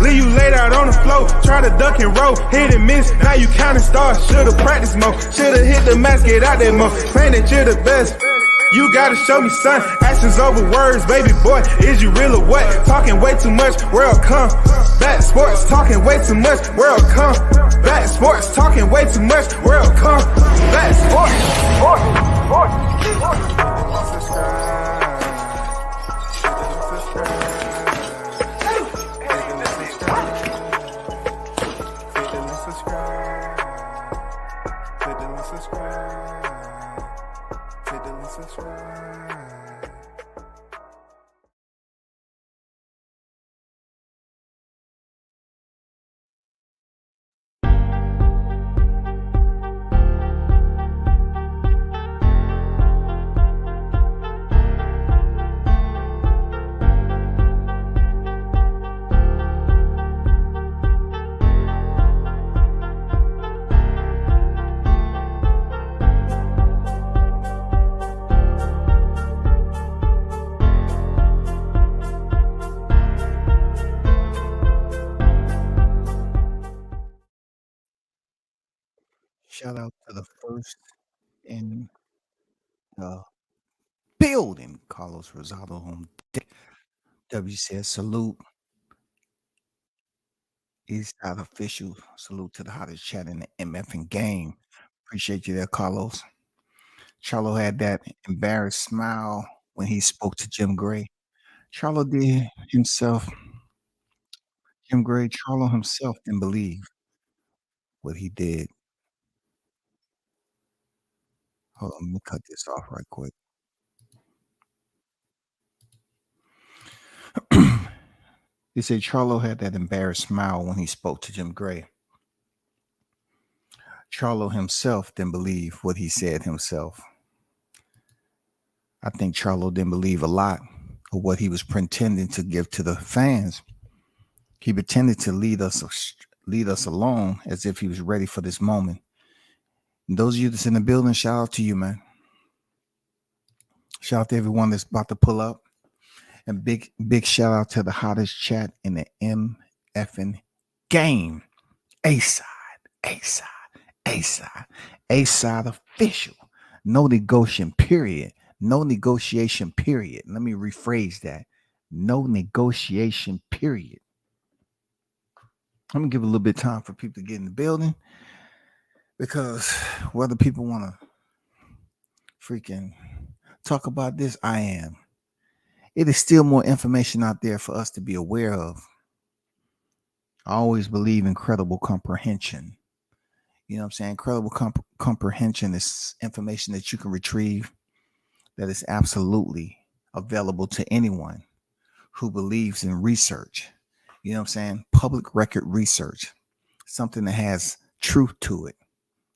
Leave you laid out on the floor, try to duck and roll, hit and miss, now you counting stars. Should've practiced more, should've hit the mask, get out there more. Claim that you're the best. You gotta show me, son. Actions over words, baby boy. Is you real or what? Talking way too much, world come. Back sports, talking way too much, world come. Back sports, talking way too much, world come. Back sports, Shout out to the first in the building, Carlos Rosado on deck. W says salute. Eastside official. Salute to the hottest chat in the MF and game. Appreciate you there, Carlos. Charlo had that embarrassed smile when he spoke to Jim Gray. Charlo did himself. Jim Gray, Charlo himself didn't believe what he did. Hold on, let me cut this off right quick. He said Charlo had that embarrassed smile when he spoke to Jim Gray. Charlo himself didn't believe what he said himself. I think Charlo didn't believe a lot of what he was pretending to give to the fans. He pretended to lead us along as if he was ready for this moment. And those of you that's in the building, shout out to you, man. Shout out to everyone that's about to pull up. And big shout out to the hottest chat in the MFing game. A-side official. No negotiation, period. No negotiation, period. Let me rephrase that. No negotiation, period. I'm going to give a little bit of time for people to get in the building, because whether people want to freaking talk about this, I am. It is still more information out there for us to be aware of. I always believe in credible comprehension. You know what I'm saying? Credible comprehension is information that you can retrieve that is absolutely available to anyone who believes in research. You know what I'm saying? Public record research, something that has truth to it,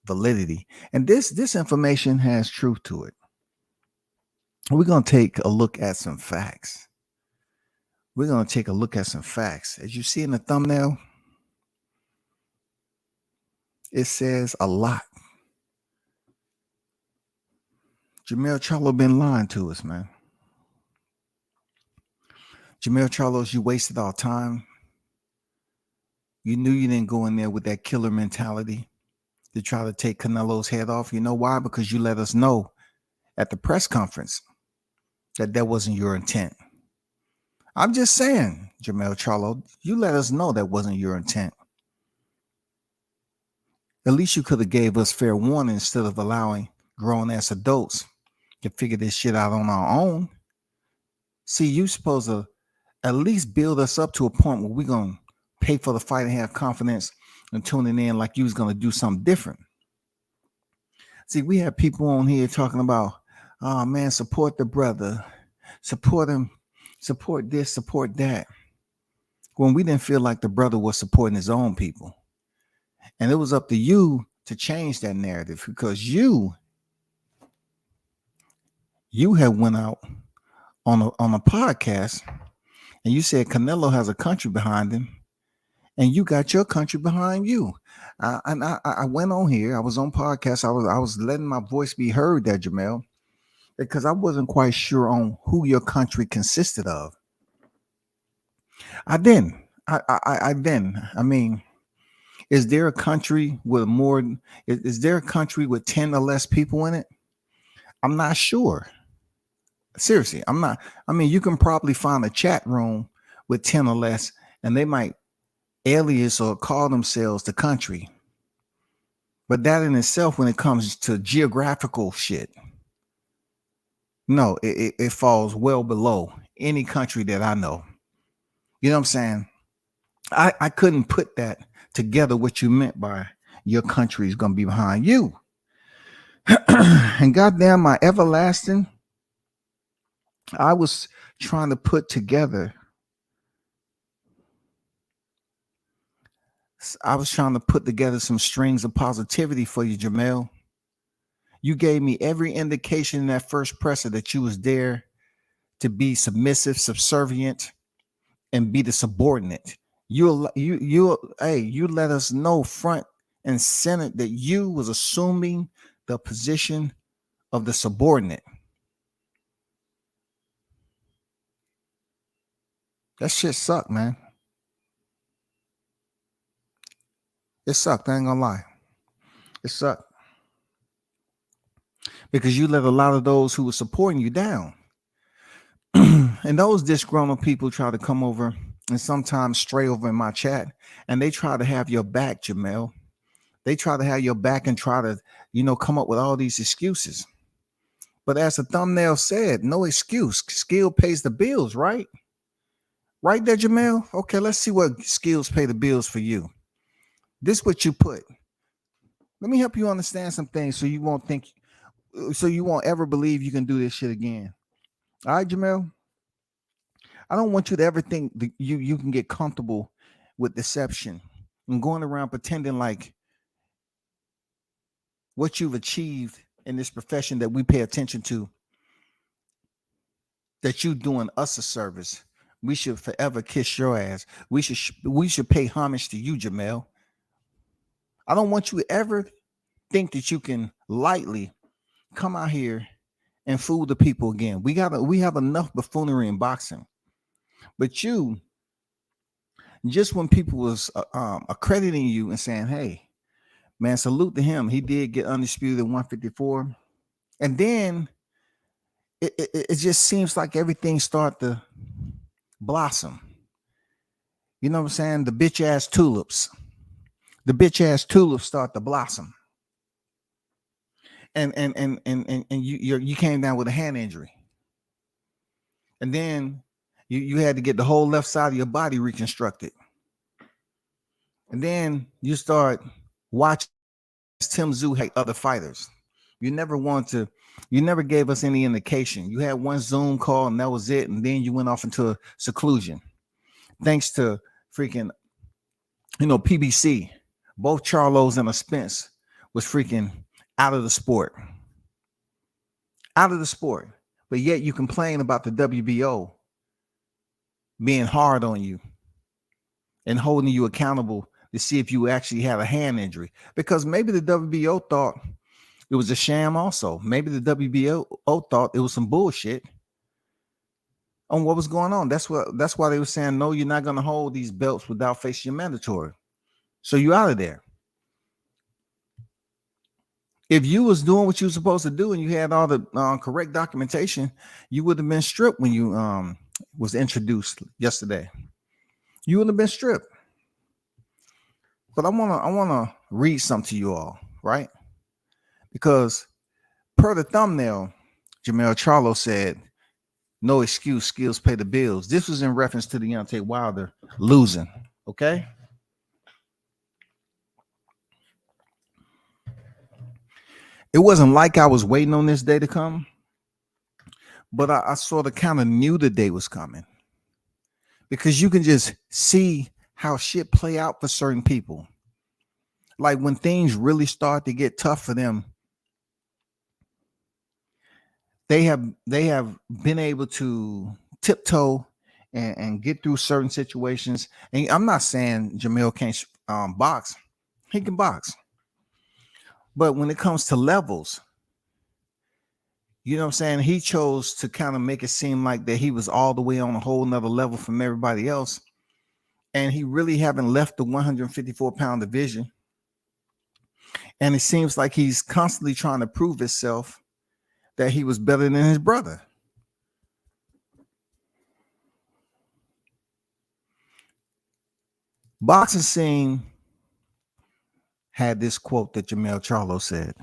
validity. And this information has truth to it. We're going to take a look at some facts. As you see in the thumbnail, it says a lot. Jermell Charlo been lying to us, man. Jermell Charlo, you wasted our time. You knew you didn't go in there with that killer mentality to try to take Canelo's head off. You know why? Because you let us know at the press conference that wasn't your intent. I'm just saying, Jermell Charlo, you let us know that wasn't your intent. At least you could have gave us fair warning instead of allowing grown-ass adults to figure this shit out on our own. See, you supposed to at least build us up to a point where we're going to pay for the fight and have confidence and tuning in like you was going to do something different. See, we have people on here talking about, oh, man, support the brother. Support him. Support this, support that. When we didn't feel like the brother was supporting his own people. And it was up to you to change that narrative, because you had went out on a podcast and you said Canelo has a country behind him, and you got your country behind you. I went on here. I was on podcast. I was letting my voice be heard there, Jermell, because I wasn't quite sure on who your country consisted of. I didn't. I mean, is there a country with more? Is there a country with 10 or less people in it? I'm not sure. Seriously, I'm not. I mean, you can probably find a chat room with 10 or less, and they might alias or call themselves the country. But that in itself, when it comes to geographical shit, no, it falls well below any country that I know. You know what I'm saying? I couldn't put that together what you meant by your country is going to be behind you. And goddamn, my everlasting, I was trying to put together. Some strings of positivity for you, Jermell. You gave me every indication in that first presser that you was there to be submissive, subservient, and be the subordinate. You let us know front and center that you was assuming the position of the subordinate. That shit sucked, man. It sucked. I ain't gonna lie. It sucked. Because you let a lot of those who were supporting you down. And those disgruntled people try to come over and sometimes stray over in my chat, and they try to have your back, Jermell. They try to have your back and try to, come up with all these excuses. But as the thumbnail said, no excuse. Skill pays the bills, right? Right there, Jermell? Okay, let's see what skills pay the bills for you. This what you put. Let me help you understand some things so you won't ever believe you can do this shit again. All right, Jermell? I don't want you to ever think that you can get comfortable with deception and going around pretending like what you've achieved in this profession that we pay attention to, that you doing us a service. We should forever kiss your ass. We should pay homage to you, Jermell. I don't want you to ever think that you can lightly come out here and fool the people again. We have enough buffoonery in boxing. But you, just when people was accrediting you and saying, hey, man, salute to him. He did get undisputed 154. And then it just seems like everything start to blossom. You know what I'm saying? The bitch ass tulips start to blossom. And you came down with a hand injury. And then you had to get the whole left side of your body reconstructed. And then you start watching Tim Tszyu hate other fighters. You never gave us any indication. You had one Zoom call and that was it. And then you went off into seclusion. Thanks to freaking, PBC. Both Charlos and Spence was freaking out of the sport. Out of the sport. But yet you complain about the WBO being hard on you and holding you accountable to see if you actually had a hand injury. Because maybe the WBO thought it was a sham also. Maybe the WBO thought it was some bullshit on what was going on. That's why they were saying, no, you're not going to hold these belts without facing your mandatory. So you out of there. If you was doing what you were supposed to do and you had all the correct documentation, you would have been stripped when you was introduced yesterday. You would have been stripped. But I wanna read something to you all, right? Because per the thumbnail, Jermell Charlo said, no excuse, skills pay the bills. This was in reference to the Deontay Wilder losing, okay? It wasn't like I was waiting on this day to come, but I sort of kind of knew the day was coming. Because you can just see how shit play out for certain people. Like when things really start to get tough for them, they have been able to tiptoe and get through certain situations. And I'm not saying Jermell can't box. He can box. But when it comes to levels, you know what I'm saying? He chose to kind of make it seem like that he was all the way on a whole nother level from everybody else. and he really haven't left the 154-pound division. And it seems like he's constantly trying to prove himself that he was better than his brother. Boxing Scene had this quote that Jermell Charlo said.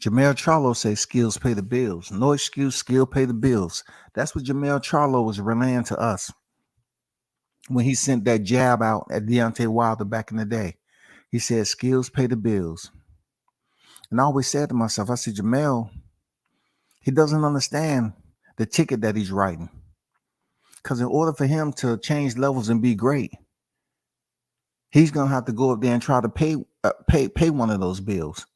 Jermell Charlo says skills pay the bills. No excuse, skill pay the bills. That's what Jermell Charlo was relaying to us when he sent that jab out at Deontay Wilder back in the day. He said skills pay the bills. And I always said to myself, I said, Jermell, he doesn't understand the ticket that he's writing. Because in order for him to change levels and be great, he's going to have to go up there and try to pay one of those bills.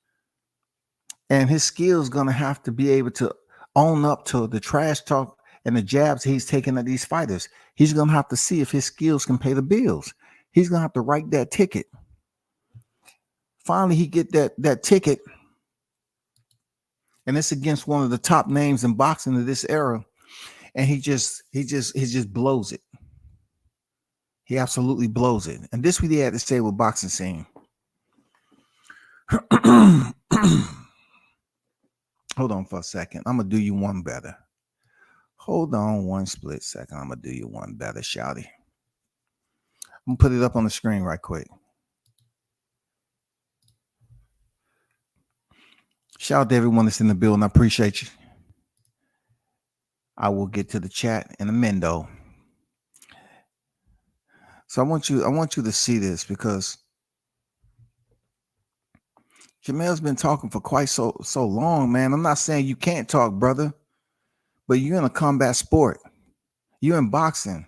And his skills going to have to be able to own up to the trash talk and the jabs he's taking at these fighters. He's going to have to see if his skills can pay the bills. He's going to have to write that ticket. Finally, he get that ticket, and it's against one of the top names in boxing of this era, and he just blows it. He absolutely blows it. And this what he had to say with Boxing Scene. Hold on for a second. I'm going to do you one better. Hold on one split second. I'm going to do you one better, shouty. I'm going to put it up on the screen right quick. Shout out to everyone that's in the building. I appreciate you. I will get to the chat in a minute, though. So I want you to see this, because Jermell's been talking for quite so long, man. I'm not saying you can't talk, brother, but you're in a combat sport. You're in boxing.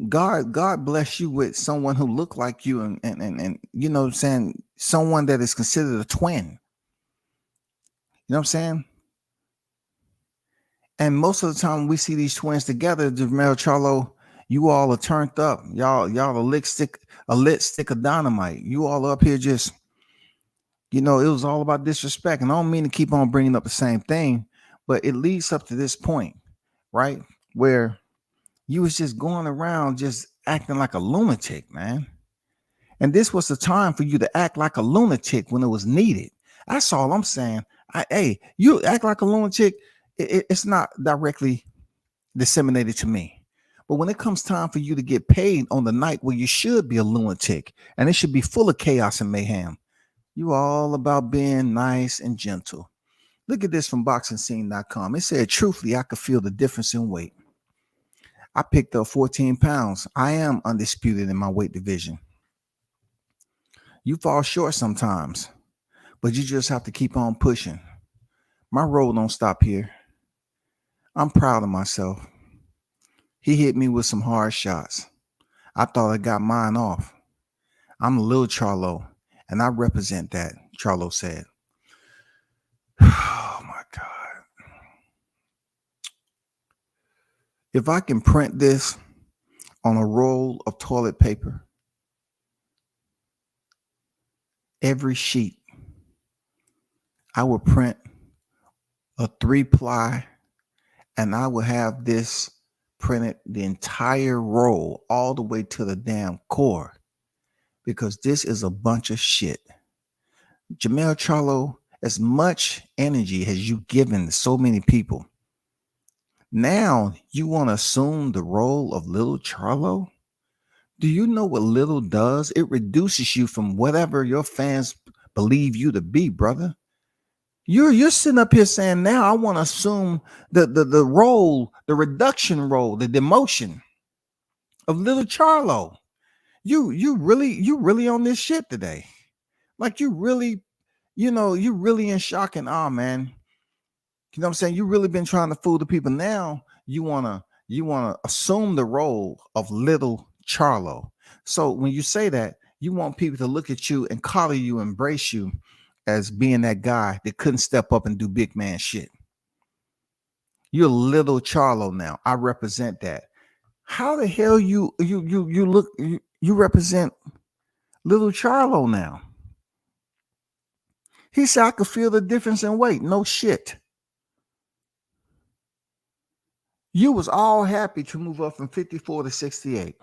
God bless you with someone who look like you, and you know what I'm saying, someone that is considered a twin. You know what I'm saying? And most of the time we see these twins together, Jermell Charlo, you all are turned up. Y'all a lit stick of dynamite. You all up here just, you know, it was all about disrespect. And I don't mean to keep on bringing up the same thing, but it leads up to this point, right? Where you was just going around just acting like a lunatic, man. And this was the time for you to act like a lunatic when it was needed. That's all I'm saying. Hey, you act like a lunatic. It's not directly disseminated to me. But when it comes time for you to get paid on the night where you should be a lunatic and it should be full of chaos and mayhem, you all about being nice and gentle. Look at this from boxingscene.com. It said, truthfully, I could feel the difference in weight. I picked up 14 pounds. I am undisputed in my weight division. You fall short sometimes, but you just have to keep on pushing. My road don't stop here. I'm proud of myself. He hit me with some hard shots. I thought I got mine off. I'm a little Charlo, and I represent that, Charlo said. Oh, my God. If I can print this on a roll of toilet paper, every sheet, I will print a 3-ply, and I will have this printed the entire roll all the way to the damn core, because this is a bunch of shit. Jermell Charlo, as much energy as you given so many people, now you want to assume the role of little Charlo? Do you know what little does? It reduces you from whatever your fans believe you to be, brother. You're sitting up here saying, now I want to assume the role, the reduction role, the demotion of little Charlo. You really on this shit today. Like you really in shock and awe, man. You know what I'm saying? You really been trying to fool the people. Now you wanna assume the role of little Charlo. So when you say that, you want people to look at you and collar you, embrace you as being that guy that couldn't step up and do big man shit. You're little Charlo now. I represent that. How the hell you represent little Charlo now? He said I could feel the difference in weight. No shit. You was all happy to move up from 54 to 68.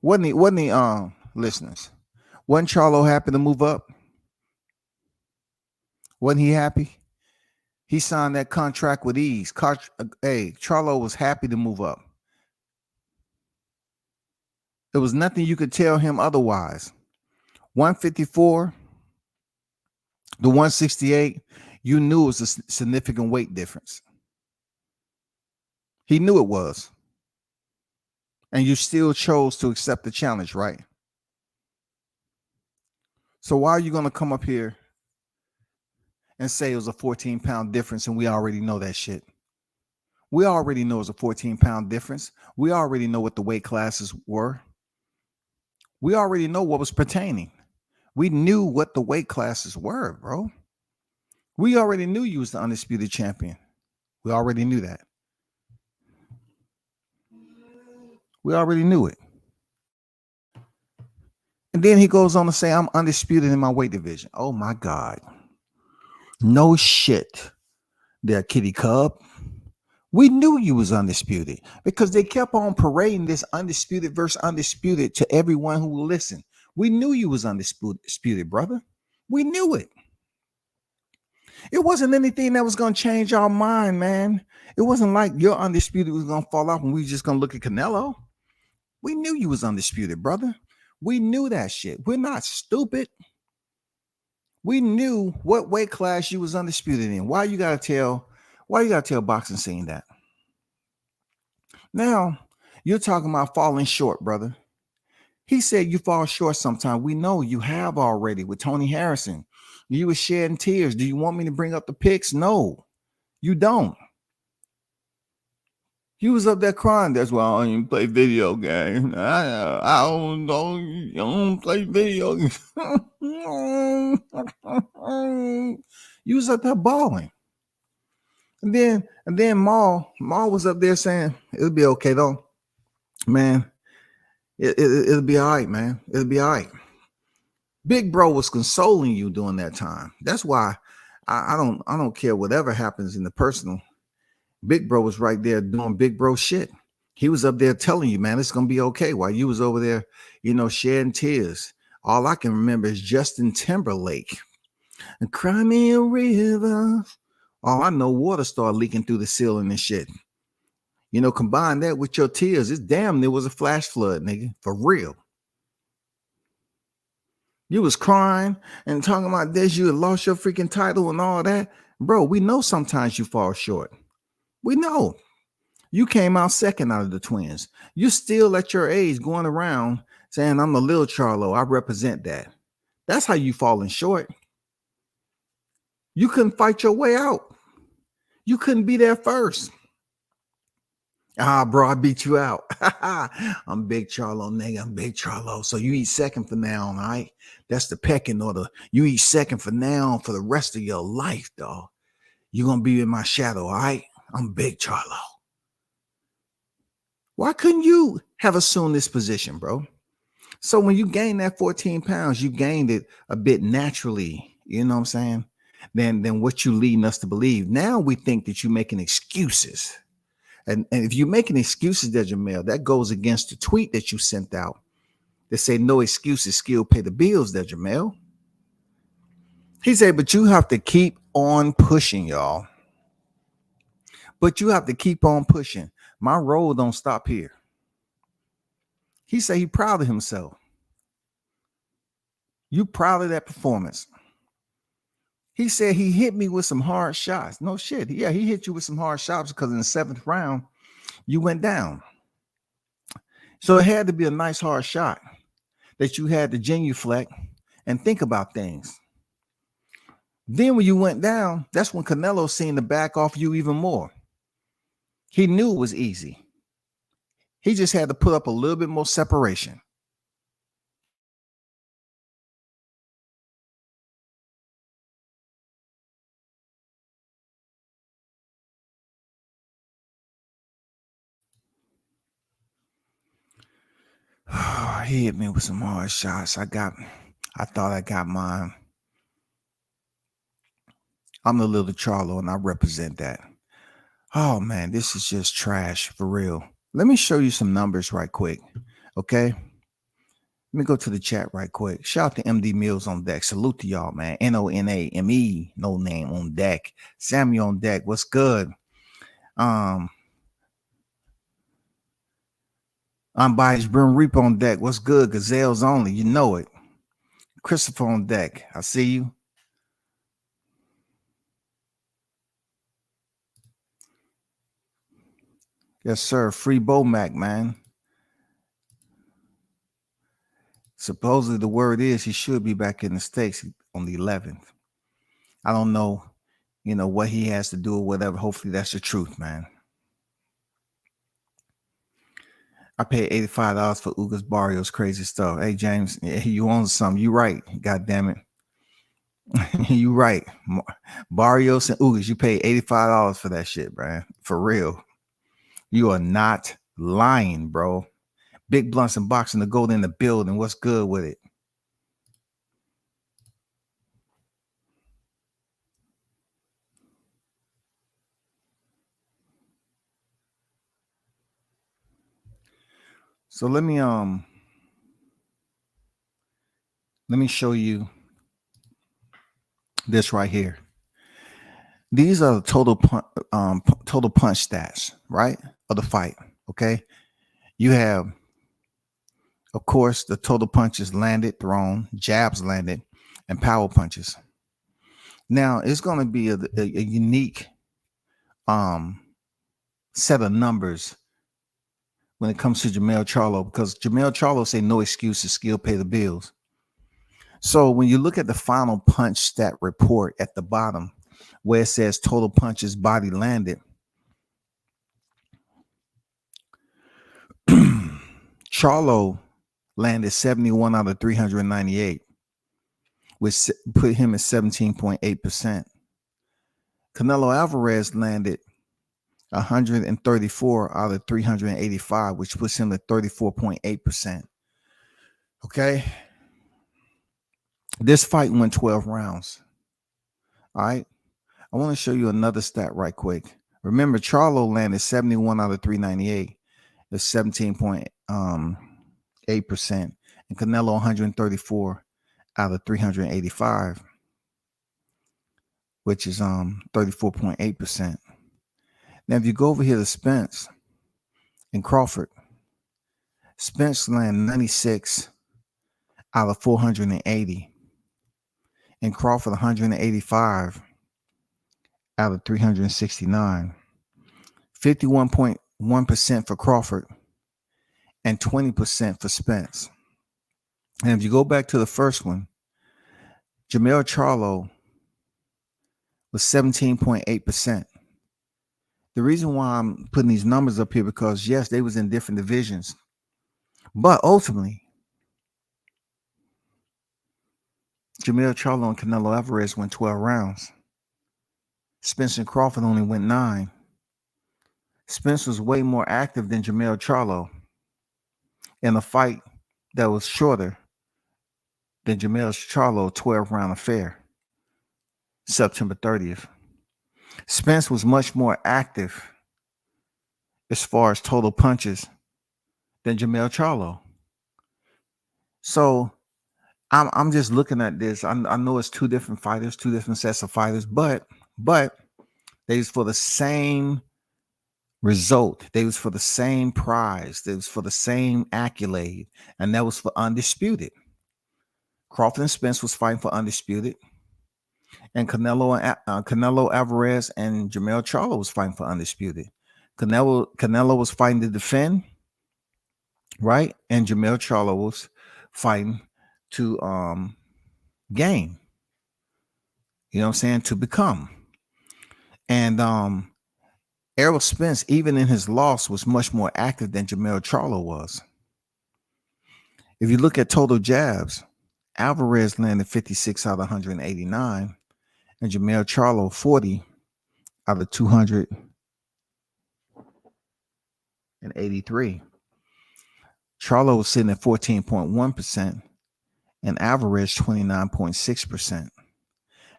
Wasn't he listeners? Wasn't Charlo happy to move up? Wasn't he happy? He signed that contract with ease. Hey, Charlo was happy to move up. There was nothing you could tell him otherwise. 154 to 168, you knew it was a significant weight difference. He knew it was. And you still chose to accept the challenge, right? So why are you going to come up here and say it was a 14-pound difference and we already know that shit? We already know it's a 14-pound difference. We already know what the weight classes were. We already know what was pertaining. We knew what the weight classes were, bro. We already knew you was the undisputed champion. We already knew that. We already knew it. And then he goes on to say, I'm undisputed in my weight division. Oh my God. No shit there, Kitty Cub. We knew you was undisputed because they kept on parading this undisputed versus undisputed to everyone who will listen. We knew you was undisputed, brother. We knew it. It wasn't anything that was going to change our mind, man. It wasn't like your undisputed was going to fall off and we just going to look at Canelo. We knew you was undisputed, brother. We knew that shit. We're not stupid. We knew what weight class you was undisputed in. Why you gotta tell boxing scene that? Now, you're talking about falling short, brother. He said you fall short sometimes. We know you have already with Tony Harrison. You were shedding tears. Do you want me to bring up the pics? No, you don't. You was up there crying. That's why I don't even play video games. I don't play video games. You was up there bawling. And then Maul was up there saying, it'll be okay though. Man, it'll be all right, man. It'll be all right. Big Bro was consoling you during that time. That's why I don't care whatever happens in the personal. Big Bro was right there doing Big Bro shit. He was up there telling you, man, it's gonna be okay. While you was over there, shedding tears. All I can remember is Justin Timberlake and Cry Me a River. All I know, water started leaking through the ceiling and shit. Combine that with your tears, it's damn near was a flash flood, nigga, for real. You was crying and talking about this. You had lost your freaking title and all that. Bro, we know sometimes you fall short. We know. You came out second out of the twins. You still at your age going around saying, I'm the little Charlo. I represent that. That's how you falling short. You couldn't fight your way out. You couldn't be there first. Bro, I beat you out. I'm Big Charlo, nigga. I'm Big Charlo. So you eat second for now, all right? That's the pecking order. You eat second for now for the rest of your life, dog. You're going to be in my shadow, all right? I'm Big Charlo. Why couldn't you have assumed this position, bro? So when you gained that 14 pounds, you gained it a bit naturally. You know what I'm saying? Than what you leading us to believe. Now we think that you're making excuses. And if you're making excuses, Jermell, that goes against the tweet that you sent out that say no excuses, skill pay the bills, Jermell. He said, but you have to keep on pushing, y'all. But you have to keep on pushing. My road don't stop here. He said he proud of himself. You proud of that performance. He said he hit me with some hard shots. No shit. Yeah, he hit you with some hard shots because in the 7th round, you went down. So it had to be a nice hard shot that you had to genuflect and think about things. Then when you went down, that's when Canelo seemed to back off you even more. He knew it was easy. He just had to put up a little bit more separation. He hit me with some hard shots. I thought I got mine. I'm the little Charlo and I represent that. Oh man, this is just trash for real. Let me show you some numbers right quick. Okay. Let me go to the chat right quick. Shout out to MD Mills on deck. Salute to y'all, man. NONAME, no name on deck. Samuel on deck. What's good? Unbiased Brim Reaper on deck. What's good? Gazelles only. You know it. Christopher on deck. I see you. Yes, sir. Free Bomac, man. Supposedly the word is he should be back in the States on the 11th. I don't know, what he has to do or whatever. Hopefully that's the truth, man. I paid $85 for Ugas Barrios crazy stuff. Hey, James, you own something. You right. God damn it. You right. Barrios and Ugas, you paid $85 for that shit, man. For real. You are not lying, bro. Big Blunts and Boxing, the gold in the building. What's good with it? So let me show you this right here. These are the total punch stats, right, of the fight. Okay, you have, of course, the total punches landed, thrown, jabs landed, and power punches. Now it's going to be a unique set of numbers when it comes to Jermell Charlo, because Jermell Charlo say no excuses, skill pay the bills. So when you look at the final punch stat report at the bottom, where it says total punches body landed, Charlo landed 71 out of 398, which put him at 17.8%. Canelo Alvarez landed 134 out of 385, which puts him at 34.8%. Okay. This fight went 12 rounds. All right. I want to show you another stat right quick. Remember, Charlo landed 71 out of 398. That's 17.8%. And Canelo 134 out of 385, which is 34.8%. Now, if you go over here to Spence and Crawford, Spence landed 96 out of 480, and Crawford 185 out of 369. 51.1% for Crawford and 20% for Spence. And if you go back to the first one, Jermell Charlo was 17.8%. The reason why I'm putting these numbers up here, because yes, they was in different divisions, but ultimately Jermell Charlo and Canelo Alvarez went 12 rounds. Spence and Crawford only went 9. Spence was way more active than Jermell Charlo in a fight that was shorter than Jermell Charlo 12-round affair, September 30th. Spence was much more active as far as total punches than Jermell Charlo. So I'm just looking at this. I know it's two different fighters, two different sets of fighters, but they was for the same result. They was for the same prize. They was for the same accolade, and that was for undisputed. Crawford and Spence was fighting for undisputed, and Canelo Alvarez and Jermell Charlo was fighting for undisputed. Canelo was fighting to defend, right? And Jermell Charlo was fighting to gain. You know what I'm saying? To become. And Errol Spence, even in his loss, was much more active than Jermell Charlo was. If you look at total jabs, Alvarez landed 56 out of 189, and Jermell Charlo 40 out of 283. Charlo was sitting at 14.1%, and Alvarez 29.6%.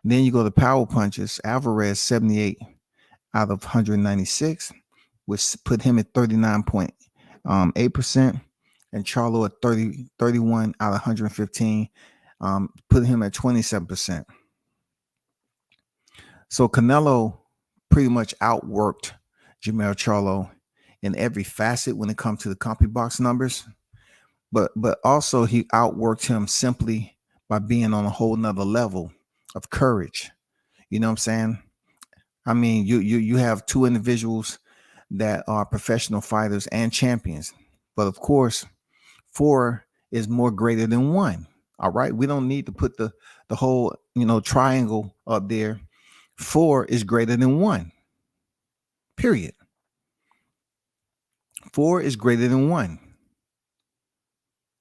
Then you go to power punches. Alvarez 78 out of 196, which put him at 39.8%. and Charlo at 31 out of 115, put him at 27%. So Canelo pretty much outworked Jermell Charlo in every facet when it comes to the CompuBox numbers, but also he outworked him simply by being on a whole nother level of courage. You know what I'm saying? I mean, you have two individuals that are professional fighters and champions, but of course, four is more greater than one. All right, we don't need to put the whole triangle up there. Four is greater than one. Period. Four is greater than one.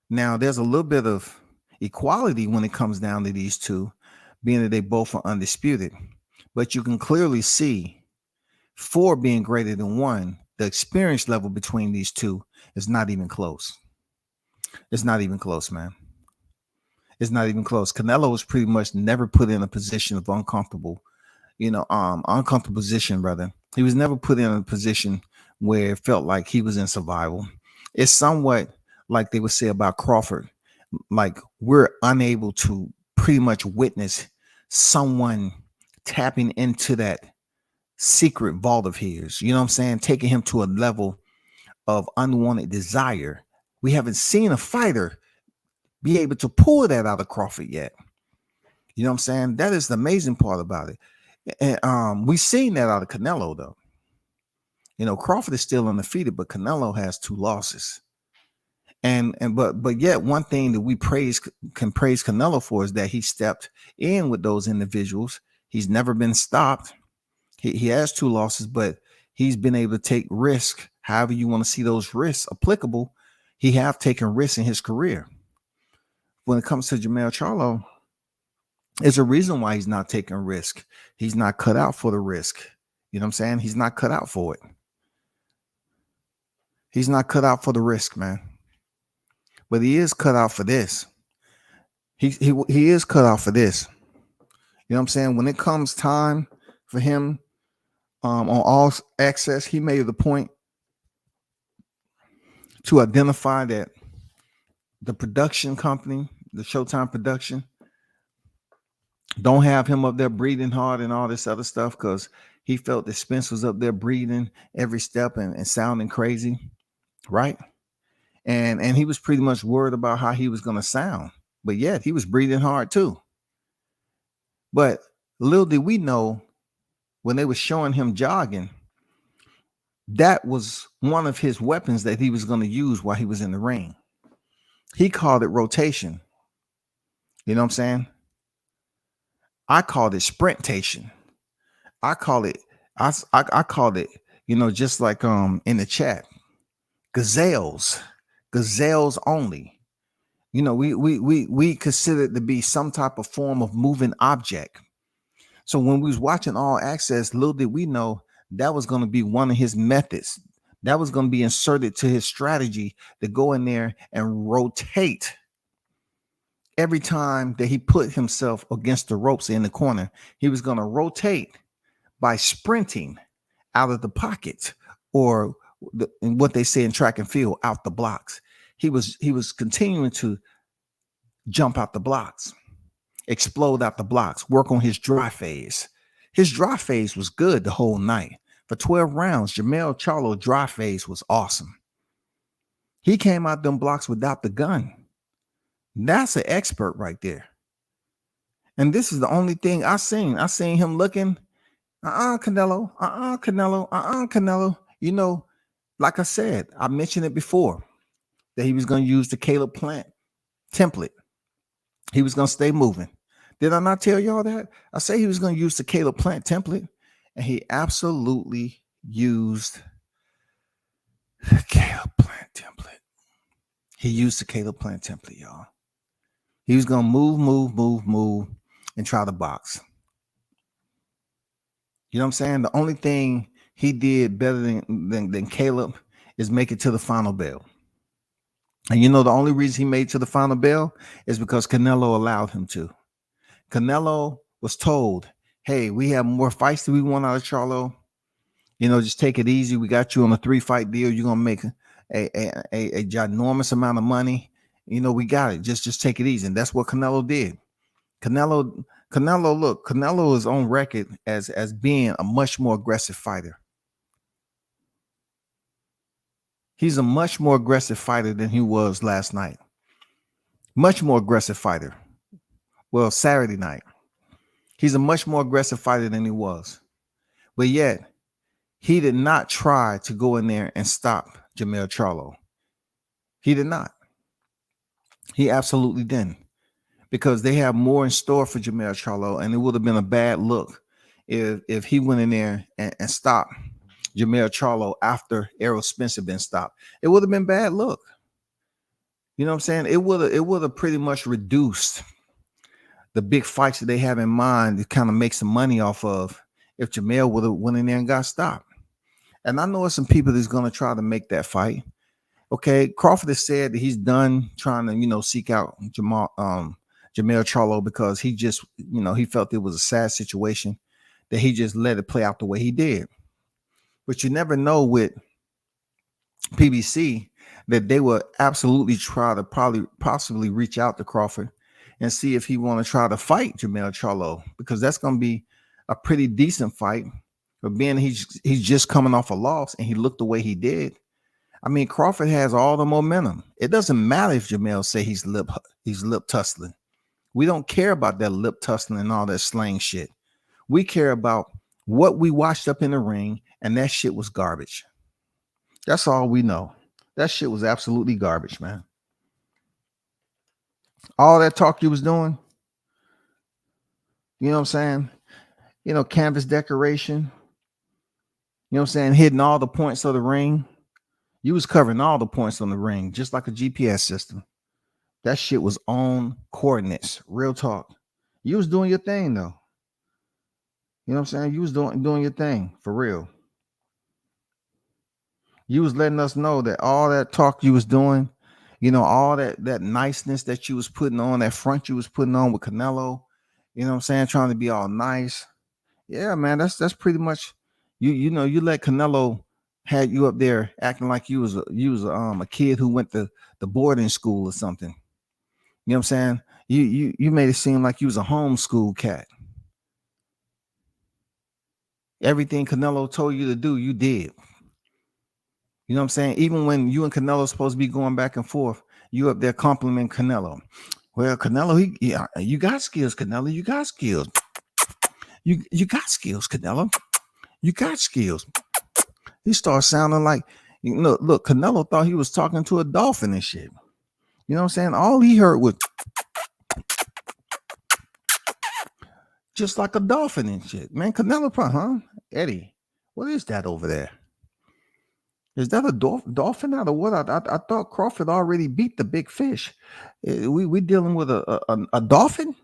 Now, there's a little bit of equality when it comes down to these two, being that they both are undisputed. But you can clearly see four being greater than one. The experience level between these two is not even close. It's not even close, man. It's not even close. Canelo was pretty much never put in a position of uncomfortable position, brother. He was never put in a position where it felt like he was in survival. It's somewhat like they would say about Crawford, like we're unable to pretty much witness someone tapping into that secret vault of his, you know what I'm saying? Taking him to a level of unwanted desire. We haven't seen a fighter be able to pull that out of Crawford yet. You know what I'm saying? That is the amazing part about it. And we've seen that out of Canelo, though. Crawford is still undefeated, but Canelo has 2 losses. But yet one thing that we can praise Canelo for is that he stepped in with those individuals. He's never been stopped. He has 2 losses, but he's been able to take risk. However you want to see those risks applicable, he have taken risks in his career. When it comes to Jermell Charlo, there's a reason why he's not taking risk. He's not cut out for the risk. You know what I'm saying? He's not cut out for it. He's not cut out for the risk, man. But he is cut out for this. He is cut out for this. You know what I'm saying? When it comes time for him on All Access, he made the point to identify that the production company, the Showtime production, don't have him up there breathing hard and all this other stuff because he felt that Spence was up there breathing every step and sounding crazy, right? And he was pretty much worried about how he was going to sound, but yet he was breathing hard too. But little did we know, when they were showing him jogging, that was one of his weapons that he was going to use while he was in the ring. He called it rotation. You know what I'm saying? I called it sprintation. I called it, just like in the chat, gazelles only. We consider it to be some type of form of moving object. So when we was watching All Access, little did we know that was going to be one of his methods. That was going to be inserted to his strategy to go in there and rotate. Every time that he put himself against the ropes in the corner, he was going to rotate by sprinting out of the pocket, or what they say in track and field, out the blocks. He was continuing to jump out the blocks, explode out the blocks, work on his dry phase. His dry phase was good the whole night. For 12 rounds, Jermell Charlo dry phase was awesome. He came out them blocks without the gun. That's an expert right there. And this is the only thing I seen. I seen him looking, Canelo, Canelo. Like I said, I mentioned it before, that he was going to use the Caleb Plant template. He was going to stay moving. Did I not tell y'all that? I say he was going to use the Caleb Plant template, and he absolutely used the Caleb Plant template. He used the Caleb Plant template, y'all. He was going to move, and try to box. You know what I'm saying? The only thing he did better than Caleb is make it to the final bell. And the only reason he made it to the final bell is because Canelo allowed him to. Canelo was told, hey, we have more fights that we want out of Charlo. Just take it easy. We got you on a 3-fight deal. You're going to make a ginormous amount of money. We got it. Just take it easy. And that's what Canelo did. Canelo is on record as being a much more aggressive fighter. He's a much more aggressive fighter than he was last night. Much more aggressive fighter. Well, Saturday night. He's a much more aggressive fighter than he was. But yet, he did not try to go in there and stop Jermell Charlo. He did not. He absolutely didn't. Because they have more in store for Jermell Charlo, and it would have been a bad look if he went in there and stopped Jermell Charlo after Errol Spence been stopped. It would have been bad look. You know what I'm saying? It would have pretty much reduced the big fights that they have in mind to kind of make some money off of if Jermell would have went in there and got stopped. And I know some people that's going to try to make that fight. Okay, Crawford has said that he's done trying to, seek out Jermell Charlo because he just, he felt it was a sad situation that he just let it play out the way he did. But you never know with PBC that they will absolutely try to possibly reach out to Crawford and see if he want to try to fight Jermell Charlo, because that's going to be a pretty decent fight. But being he's just coming off a loss and he looked the way he did. I mean, Crawford has all the momentum. It doesn't matter if Jermell say he's lip tussling. We don't care about that lip tussling and all that slang shit. We care about what we watched up in the ring, and that shit was garbage. That's all we know. That shit was absolutely garbage, man. All that talk you was doing, you know what I'm saying? Canvas decoration, you know what I'm saying? Hitting all the points of the ring. You was covering all the points on the ring, just like a GPS system. That shit was on coordinates. Real talk. You was doing your thing, though. You know what I'm saying? You was doing your thing, for real. You was letting us know that all that talk you was doing, all that niceness that you was putting on, that front you was putting on with Canelo, you know what I'm saying? Trying to be all nice. Yeah, man, that's pretty much, you let Canelo had you up there acting like you was a kid who went to the boarding school or something. You know what I'm saying? You made it seem like you was a homeschool cat. Everything Canelo told you to do, you did. You know what I'm saying? Even when you and Canelo supposed to be going back and forth, you up there complimenting Canelo. Well, Canelo, you got skills, Canelo. You got skills. You got skills, Canelo. You got skills. He started sounding like, look, Canelo thought he was talking to a dolphin and shit. You know what I'm saying? All he heard was just like a dolphin and shit. Man, Canelo, huh? Eddie, what is that over there? Is that a dolphin out of what? I thought Crawford already beat the big fish. We dealing with a dolphin?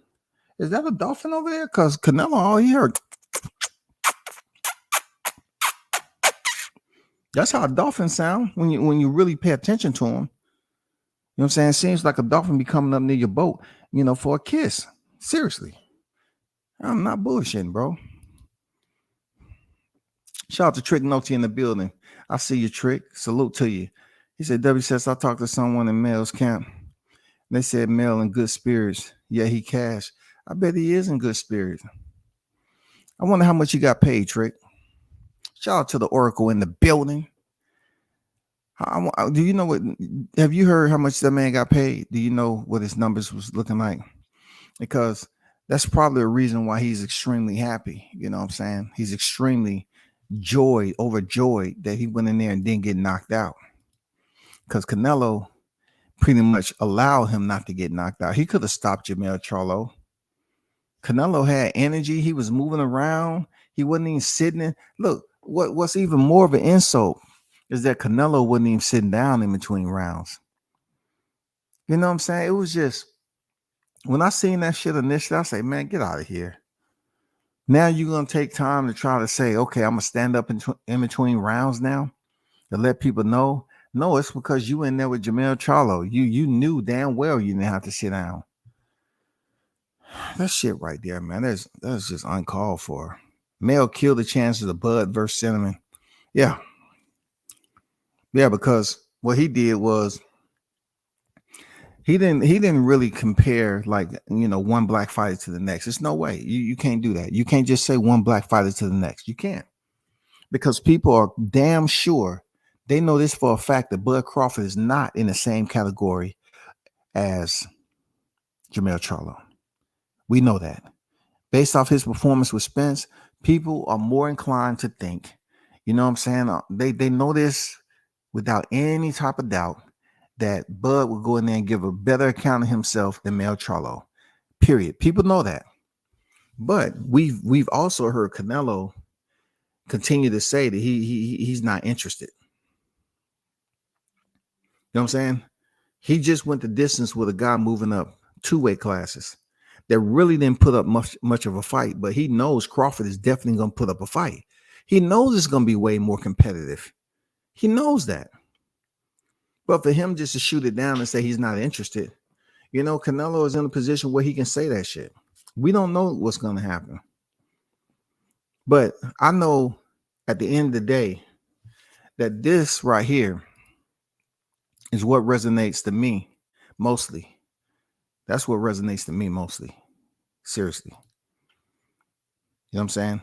Is that a dolphin over there? Because Canelo, all he heard. That's how a dolphin sound when you really pay attention to him. You know what I'm saying? It seems like a dolphin be coming up near your boat, for a kiss. Seriously. I'm not bullshitting, bro. Shout out to Trick Noty in the building. I see you, Trick. Salute to you. He said, W says, I talked to someone in Mel's camp. They said Mel in good spirits. Yeah, he cashed. I bet he is in good spirits. I wonder how much he got paid, Trick. Shout out to the Oracle in the building. Do you know what? Have you heard how much that man got paid? Do you know what his numbers was looking like? Because that's probably a reason why he's extremely happy. You know what I'm saying? He's extremely overjoyed that he went in there and didn't get knocked out. Because Canelo pretty much allowed him not to get knocked out. He could have stopped Jermell Charlo. Canelo had energy. He was moving around. He wasn't even sitting in. Look, what's even more of an insult is that Canelo wasn't even sitting down in between rounds. You know what I'm saying? It was just, when I seen that shit initially, I say, man, get out of here. Now you're going to take time to try to say, okay, I'm going to stand up in between rounds now to let people know. No, it's because you in there with Jermell Charlo. You knew damn well you didn't have to sit down. That shit right there, man, that's just uncalled for. Mel killed the chances of Bud versus Cinnamon. Yeah, because what he did was he didn't really compare like one black fighter to the next. There's no way. You can't do that. You can't just say one black fighter to the next. You can't. Because people are damn sure they know this for a fact that Bud Crawford is not in the same category as Jermell Charlo. We know that. Based off his performance with Spence, people are more inclined to think, you know what I'm saying? They know this without any type of doubt that Bud will go in there and give a better account of himself than Mel Charlo. Period. People know that. But we've also heard Canelo continue to say that he's not interested. You know what I'm saying? He just went the distance with a guy moving up 2 weight classes that really didn't put up much of a fight, but he knows Crawford is definitely going to put up a fight. He knows it's going to be way more competitive. He knows that. But for him just to shoot it down and say he's not interested, Canelo is in a position where he can say that shit. We don't know what's going to happen. But I know at the end of the day that this right here is what resonates to me mostly. That's what resonates to me mostly. Seriously. You know what I'm saying?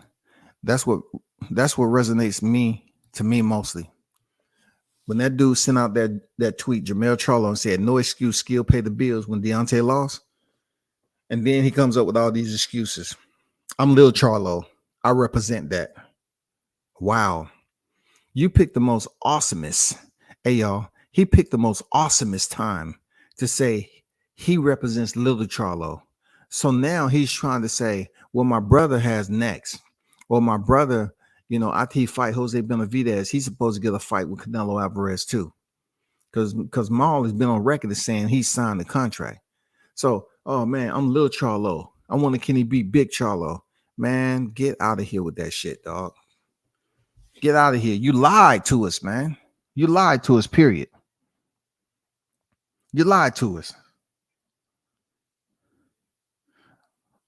That's what resonates to me mostly. When that dude sent out that tweet, Jermell Charlo, and said, "No excuse, skill pay the bills," when Deontay lost. And then he comes up with all these excuses. I'm Lil Charlo. I represent that. Wow. You picked the most awesomest. Hey, y'all. He picked the most awesomest time to say he represents Lil Charlo. So now he's trying to say, well, my brother has next. Or my brother, after he fight Jose Benavidez, he's supposed to get a fight with Canelo Alvarez too. Because Maul has been on record as saying he signed the contract. So, oh man, I'm Lil Charlo. I want to Kenny beat Big Charlo. Man, get out of here with that shit, dog. Get out of here. You lied to us, man. You lied to us, period. You lied to us.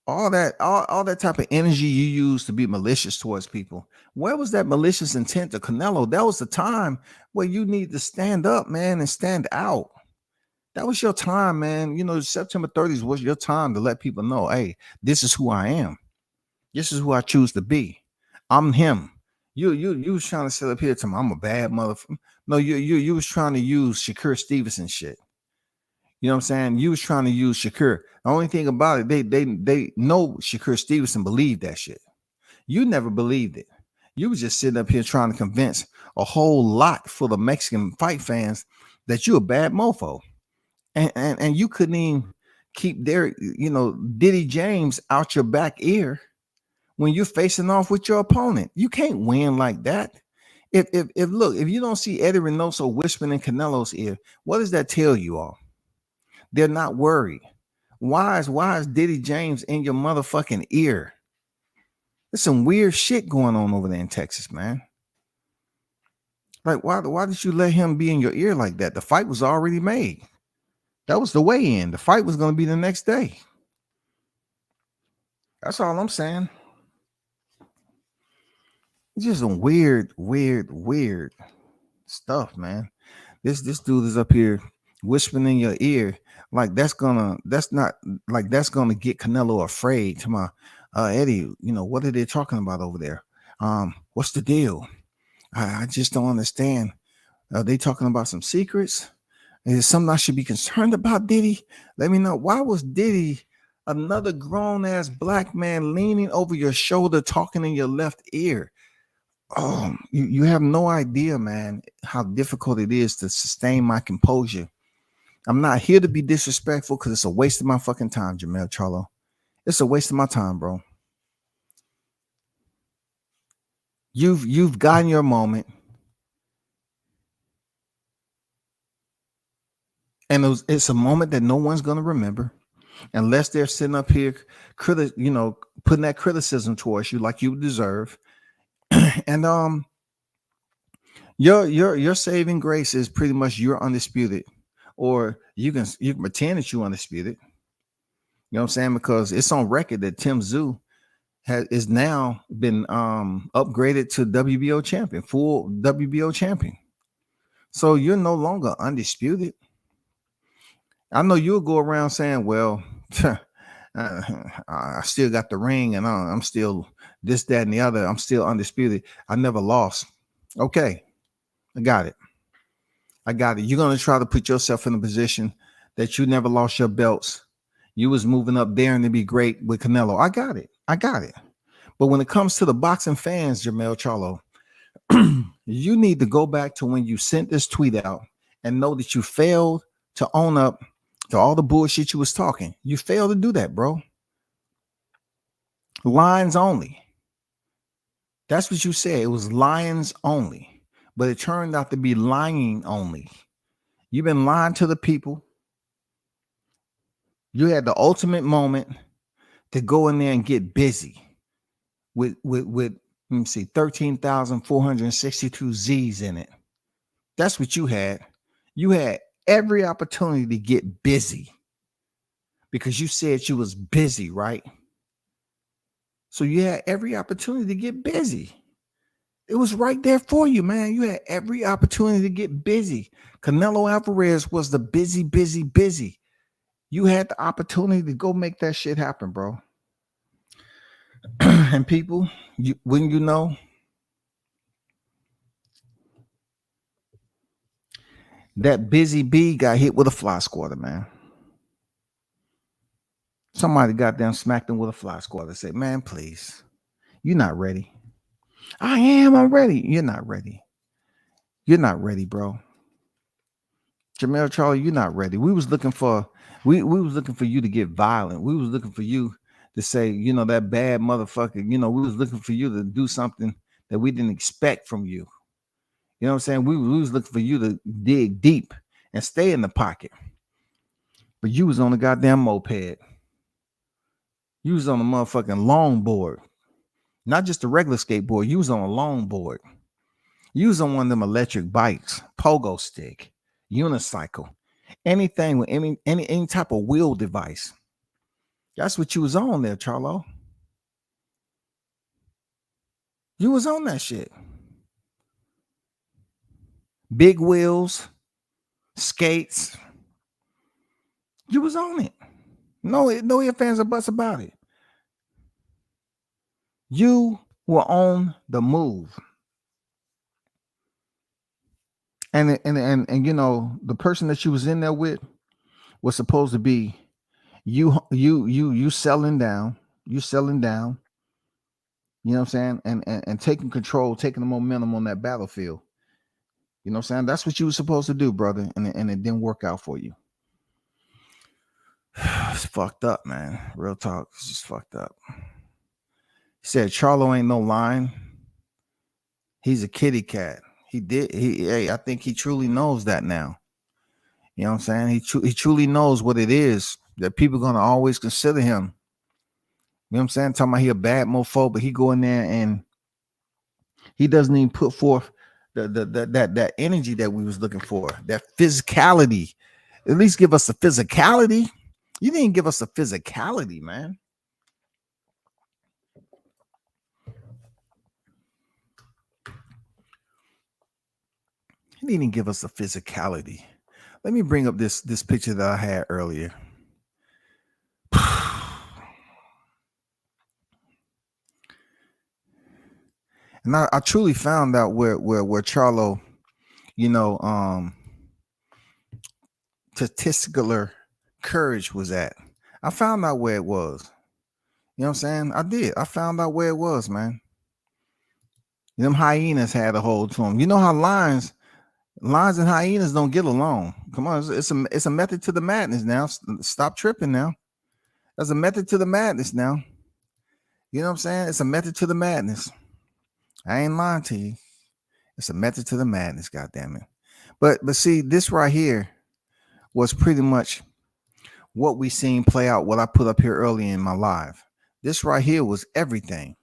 All that type of energy you use to be malicious towards people. Where was that malicious intent to Canelo? That was the time where you need to stand up, man, and stand out. That was your time, man. September 30th was your time to let people know, hey, this is who I am. This is who I choose to be. I'm him. You was trying to sit up here to me, I'm a bad motherfucker. No, you was trying to use Shakur Stevenson shit. You know what I'm saying? You was trying to use Shakur. The only thing about it, they know Shakur Stevenson believed that shit. You never believed it. You was just sitting up here trying to convince a whole lot full of Mexican fight fans that you a bad mofo. And you couldn't even keep Diddy James out your back ear when you're facing off with your opponent. You can't win like that. If you don't see Eddie Reynoso whispering in Canelo's ear, what does that tell you all? They're not worried. Why is Diddy James in your motherfucking ear? There's some weird shit going on over there in Texas, man. Like, why did you let him be in your ear like that? The fight was already made. That was the weigh-in. The fight was going to be the next day. That's all I'm saying. It's just some weird stuff, man. This dude is up here whispering in your ear like that's gonna get Canelo afraid. To my Eddie, what are they talking about over there? What's the deal? I just don't understand. Are they talking about some secrets? Is it something I should be concerned about, Diddy? Let me know. Why was Diddy, another grown-ass black man, leaning over your shoulder, talking in your left ear? Oh, you have no idea, man, how difficult it is to sustain my composure. I'm not here to be disrespectful because it's a waste of my fucking time, Jermell Charlo. It's a waste of my time, bro. You've gotten your moment. And it's a moment that no one's going to remember unless they're sitting up here, putting that criticism towards you like you deserve. And your saving grace is pretty much you're undisputed, or you can pretend that you're undisputed. You know what I'm saying? Because it's on record that Tim Tszyu is now been upgraded to WBO champion, full WBO champion. So you're no longer undisputed. I know you'll go around saying, well, I still got the ring and I'm still this, that, and the other. I'm still undisputed. I never lost. Okay, I got it. I got it. You're going to try to put yourself in a position that you never lost your belts. You was moving up daring to be great with Canelo. I got it. I got it. But when it comes to the boxing fans, Jermell Charlo, you need to go back to when you sent this tweet out and know that you failed to own up to all the bullshit you was talking. You failed to do that, bro. Lines only. That's what you said. It was lions only. But it turned out to be lying only. You've been lying to the people. You had the ultimate moment to go in there and get busy with let me see, 13,462 Z's in it. That's what you had. You had every opportunity to get busy because you said you was busy, right? So you had every opportunity to get busy. It was right there for you, man. You had every opportunity to get busy. Canelo Alvarez was the busy. You had the opportunity to go make that shit happen, bro. And people, when you know, that busy bee got hit with a fly swatter, man. Somebody goddamn smacked him with a fly swatter. Said, man, please, you're not ready. I'm ready. You're not ready. You're not ready, bro. Jermell Charlo, you're not ready. We was looking for was looking for you to get violent. We was looking for you to say, that bad motherfucker. We was looking for you to do something that we didn't expect from you. You know what I'm saying? We was looking for you to dig deep and stay in the pocket. But you was on the goddamn moped. You was on a motherfucking longboard. Not just a regular skateboard. You was on a longboard. You was on one of them electric bikes, pogo stick, unicycle, anything with any type of wheel device. That's what you was on there, Charlo. You was on that shit. Big wheels, skates. You was on it. No ifs, fans or buts about it. You were on the move. And the person that you was in there with was supposed to be you selling down. You selling down. You know what I'm saying? And taking control, taking the momentum on that battlefield. You know what I'm saying? That's what you were supposed to do, brother. And it didn't work out for you. It's fucked up, man. Real talk. It's just fucked up. He said Charlo ain't no lion. He's a kitty cat. I think he truly knows that now. You know what I'm saying? He truly knows what it is that people are gonna always consider him. You know what I'm saying? Talking about he a bad mofo, but he go in there and he doesn't even put forth that energy that we was looking for, that physicality. At least give us the physicality. You didn't give us the physicality, man. He didn't give us the physicality. Let me bring up this picture that I had earlier. And I truly found out where Charlo, statistical courage was at. I found out where it was. You know what I'm saying? I did. I found out where it was, man. Them hyenas had a hold to them. You know how lions and hyenas don't get along. Come on, it's a method to the madness now. Stop tripping now. There's a method to the madness now. You know what I'm saying? It's a method to the madness. I ain't lying to you. It's a method to the madness, goddamn it. But see, this right here was pretty much what we seen play out, what I put up here early in my live. This right here was everything.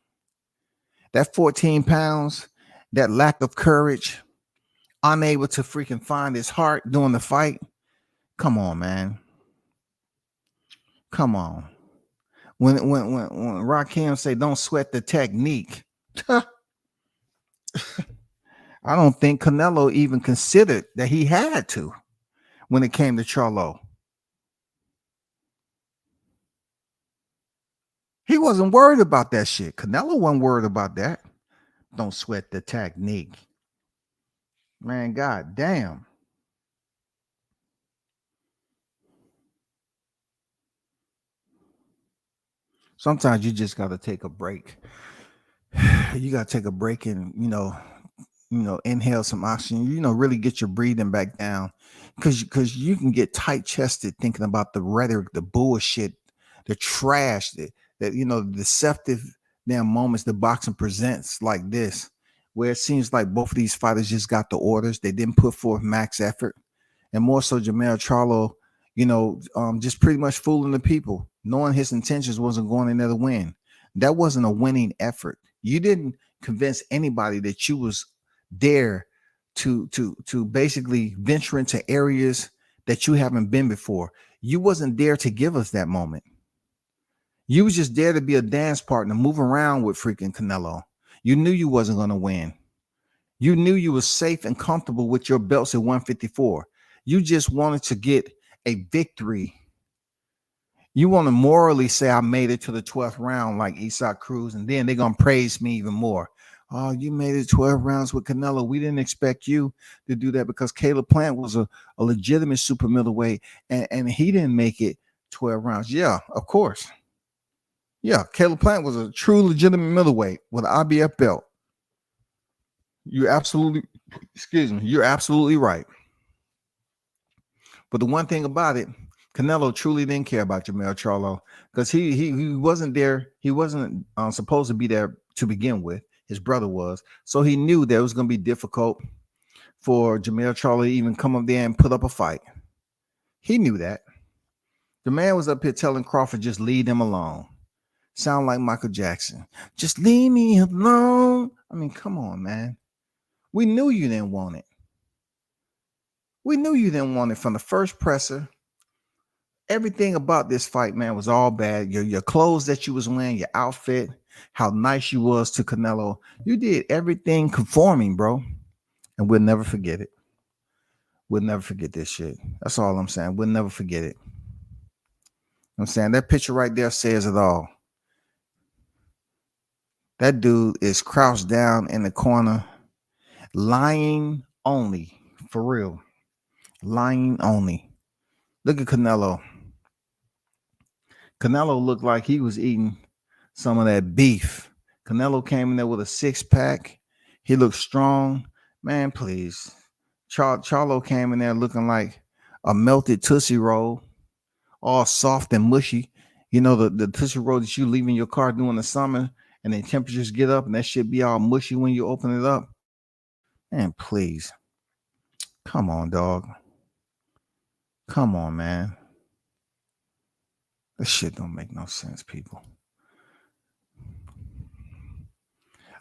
That 14 pounds, that lack of courage, unable to freaking find his heart during the fight. Come on, man. Come on. When Rakim say don't sweat the technique. I don't think Canelo even considered that he had to when it came to Charlo. He wasn't worried about that shit. Canelo wasn't worried about that. Don't sweat the technique. Man, god damn. Sometimes you just got to take a break. You got to take a break and, inhale some oxygen, really get your breathing back down. Because you can get tight chested thinking about the rhetoric, the bullshit, the trash, the deceptive damn moments the boxing presents like this, where it seems like both of these fighters just got the orders. They didn't put forth max effort. And more so Jermell Charlo, just pretty much fooling the people, knowing his intentions wasn't going in there to win. That wasn't a winning effort. You didn't convince anybody that you was there to basically venture into areas that you haven't been before. You wasn't there to give us that moment. You was just there to be a dance partner, move around with freaking Canelo. You knew you wasn't going to win. You knew you were safe and comfortable with your belts at 154. You just wanted to get a victory. You want to morally say, I made it to the 12th round like Isaac Cruz, and then they're going to praise me even more. Oh, you made it 12 rounds with Canelo. We didn't expect you to do that because Caleb Plant was a legitimate super middleweight, and he didn't make it 12 rounds. Yeah, of course. Yeah, Caleb Plant was a true legitimate middleweight with an IBF belt. You're absolutely right. But the one thing about it, Canelo truly didn't care about Jermell Charlo because he wasn't there. He wasn't supposed to be there to begin with. His brother was. So he knew that it was going to be difficult for Jermell Charlo to even come up there and put up a fight. He knew that. The man was up here telling Crawford, just leave him alone. Sound like Michael Jackson. Just leave me alone. I mean, come on, man. We knew you didn't want it. We knew you didn't want it from the first presser. Everything about this fight, man, was all bad. Your clothes that you was wearing, your outfit, how nice you was to Canelo. You did everything conforming, bro. And we'll never forget it. We'll never forget this shit. That's all I'm saying. We'll never forget it. I'm saying that picture right there says it all. That dude is crouched down in the corner, lying only, for real. Lying only. Look at Canelo. Canelo looked like he was eating some of that beef. Canelo came in there with a six-pack. He looked strong. Man, please. Charlo came in there looking like a melted Tootsie Roll, all soft and mushy. You know, the Tootsie Roll that you leave in your car during the summer, and then temperatures get up, and that shit be all mushy when you open it up. Man, please. Come on, dog. Come on, man. This shit don't make no sense, people.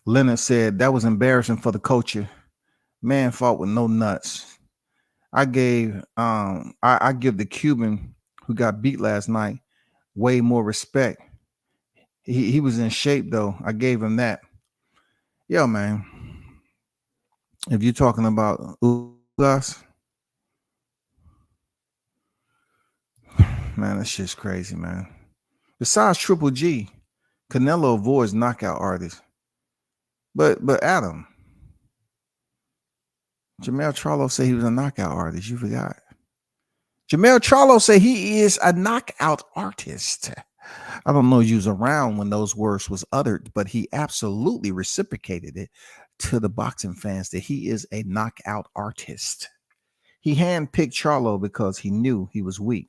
Leonard said that was embarrassing for the culture. Man fought with no nuts. I give the Cuban who got beat last night way more respect. He was in shape though. I gave him that. Yo, man. If you're talking about Ugas, man, that shit's crazy, man. Besides Triple G, Canelo avoids knockout artists. But Adam, Jermell Charlo said he was a knockout artist. You forgot. Jermell Charlo said he is a knockout artist. I don't know if you was around when those words was uttered, but he absolutely reciprocated it to the boxing fans that he is a knockout artist. He handpicked Charlo because he knew he was weak.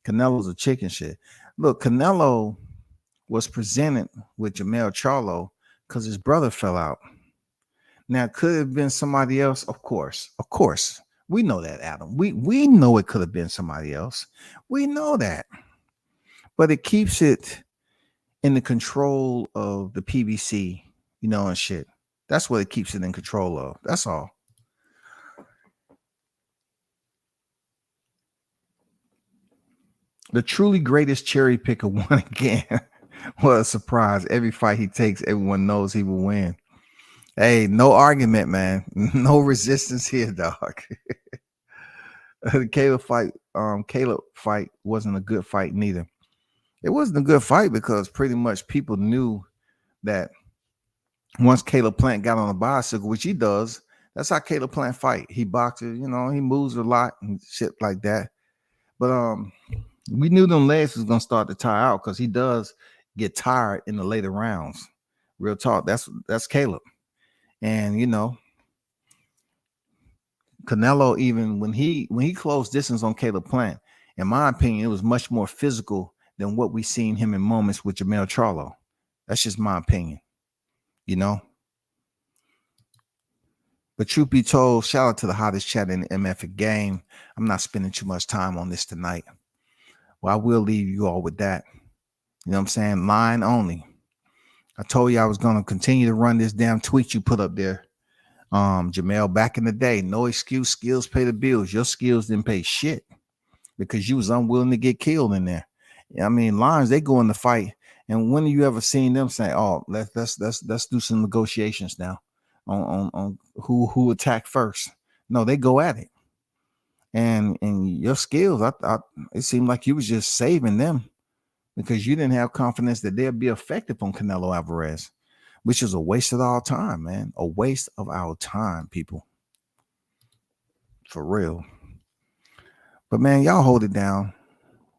Canelo's a chicken shit. Look, Canelo was presented with Jermell Charlo because his brother fell out. Now, could it have been somebody else? Of course. We know that, Adam. We know it could have been somebody else. We know that. But it keeps it in the control of the PBC, and shit. That's what it keeps it in control of. That's all. The truly greatest cherry picker won again. What a surprise. Every fight he takes, everyone knows he will win. Hey, no argument, man. No resistance here, dog. The Caleb fight wasn't a good fight neither. It wasn't a good fight because pretty much people knew that once Caleb Plant got on a bicycle, which he does, that's how Caleb Plant fight. He boxes, he moves a lot and shit like that. But we knew them legs was gonna start to tire out because he does get tired in the later rounds. Real talk. That's Caleb. And Canelo, even when he closed distance on Caleb Plant, in my opinion, it was much more physical than what we seen him in moments with Jermell Charlo. That's just my opinion, you know. But truth be told, shout out to the hottest chat in the MF game. I'm not spending too much time on this tonight. Well, I will leave you all with that. You know what I'm saying? Line only. I told you I was going to continue to run this damn tweet you put up there. Jermell, back in the day, no excuse, skills pay the bills. Your skills didn't pay shit because you was unwilling to get killed in there. I mean, lions, they go in the fight. And when have you ever seen them say, "Oh, let's do some negotiations now on who attack first"? No, they go at it. And your skills, it seemed like you was just saving them because you didn't have confidence that they'll be effective on Canelo Alvarez, which is a waste of our time, man. A waste of our time, people. For real. But man, y'all hold it down.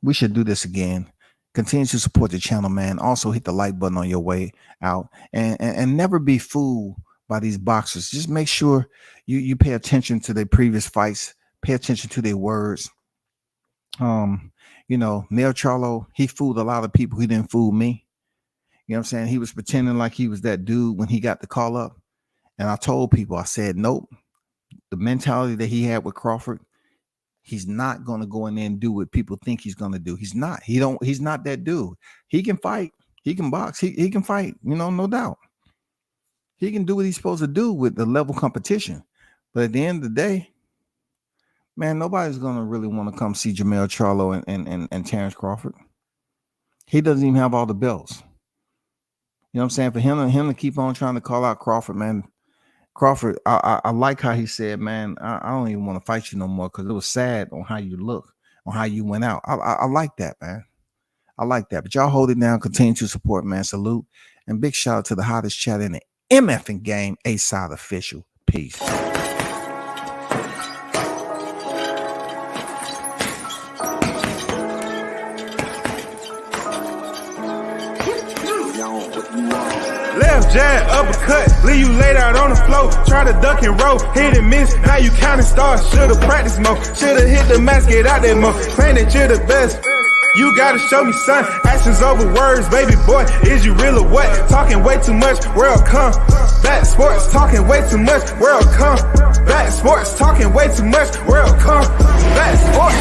We should do this again. Continue to support the channel, man. Also hit the like button on your way out, and never be fooled by these boxers. Just make sure you pay attention to their previous fights. Pay attention to their words. Neil Charlo, he fooled a lot of people. He didn't fool me. You know what I'm saying? He was pretending like he was that dude when he got the call up. And I told people, I said, nope. The mentality that he had with Crawford, he's not going to go in there and do what people think he's going to do. He's not. He's not that dude. He can fight. He can box. He can fight, no doubt. He can do what he's supposed to do with the level competition. But at the end of the day, man, nobody's going to really want to come see Jermell Charlo and Terrence Crawford. He doesn't even have all the belts. You know what I'm saying? For him to keep on trying to call out Crawford, man. Crawford, I like how he said, man, I don't even want to fight you no more because it was sad on how you look, on how you went out. I like that, man. I like that. But y'all hold it down. Continue to support, man. Salute. And big shout out to the hottest chat in the MFing game, A-Side Official. Peace. Left jab, uppercut, leave you laid out on the floor. Try to duck and roll, hit and miss. Now you counting stars, should've practiced more. Should've hit the mask, get out there more. Claim that you're the best. You gotta show me, son. Actions over words, baby boy. Is you real or what? Talking way too much, world come. Back sports, talking way too much, world come. Back sports, talking way too much, world come. Back sports,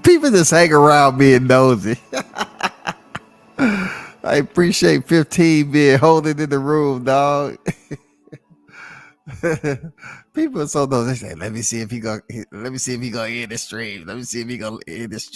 People just hang around being nosy. I appreciate 15 being holding in the room, dog. People are so nosy. They say, let me see if he gonna end the stream. Let me see if he gonna end the stream.